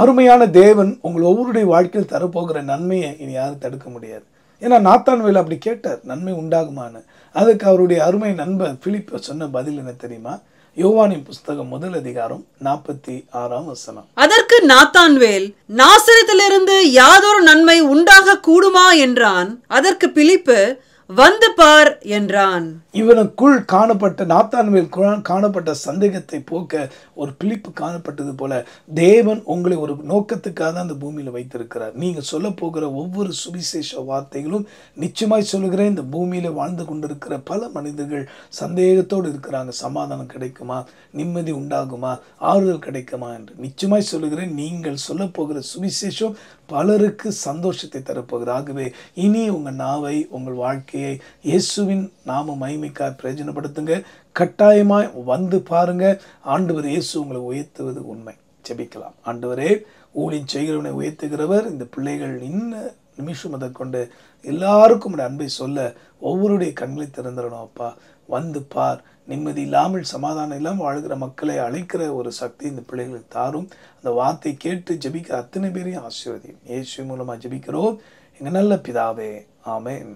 அருமையான தேவன் உங்கள் ஒவ்வொருடைய வாழ்க்கையில் தரப்போகிற நன்மையை இனி யாரும் தடுக்க முடியாது. ஏன்னா நாத்தான்வேல் அப்படி கேட்டார், நன்மை உண்டாகுமான்னு. அதுக்கு அவருடைய அருமை நண்பர் பிலிப்பு சொன்ன பதில் என்ன தெரியுமா? யோவானின் புஸ்தகம் 1:46 அதற்கு நாத்தான்வேல், நாசரேத்திலிருந்து யாதொரு நன்மை உண்டாக கூடுமா என்றான். அதற்கு பிலிப்பு, வந்து பார் என்றான். இவனுக்குள் காணப்பட்ட நாத்தான்வேல் காணப்பட்ட சந்தேகத்தை போக்க ஒரு பிலிப்பு காணப்பட்டது போல தேவன் உங்களை ஒரு நோக்கத்துக்காக தான் அந்த பூமியில வைத்திருக்கிறார். நீங்க சொல்ல போகிற ஒவ்வொரு சுவிசேஷ வார்த்தைகளும் நிச்சயமாய் சொல்லுகிறேன், இந்த பூமியில வாழ்ந்து கொண்டிருக்கிற பல மனிதர்கள் சந்தேகத்தோடு இருக்கிறாங்க. சமாதானம் கிடைக்குமா, நிம்மதி உண்டாகுமா, ஆறுதல் கிடைக்குமா என்று. நிச்சயமாய் சொல்லுகிறேன், நீங்கள் சொல்ல போகிற சுவிசேஷம் பலருக்கு சந்தோஷத்தை தரப்போகிறது. ஆகவே இனி உங்கள் நாவை, உங்கள் வாழ்க்கையை இயேசுவின் நாம மகிமைக்காய் பிரயோஜனப்படுத்துங்க. கட்டாயமாய் வந்து பாருங்க. ஆண்டவர் இயேசு உங்களை உயர்த்துவது உண்மை. ஜெபிக்கலாம். ஆண்டவரே, ஊழியம் செய்கிறவனை உயர்த்துகிறவர். இந்த பிள்ளைகள் இன்ன நிமிஷம் முதற்கொண்டு எல்லாருக்கும் உடைய அன்பை சொல்ல ஒவ்வொருடைய கண்களை திறந்துடணும். அப்பா, வந்து பார். நிம்மதி இல்லாமல், சமாதானம் இல்லாமல் வாழ்கிற மக்களை அழைக்கிற ஒரு சக்தி இந்த பிள்ளைகளுக்கு தாரும். அந்த வார்த்தை கேட்டு ஜெபிக்கிற அத்தனை பேரையும் ஆசீர்வதியும். இயேசு மூலமா ஜெபிக்கிறோம் எங்க நல்ல பிதாவே. ஆமென்.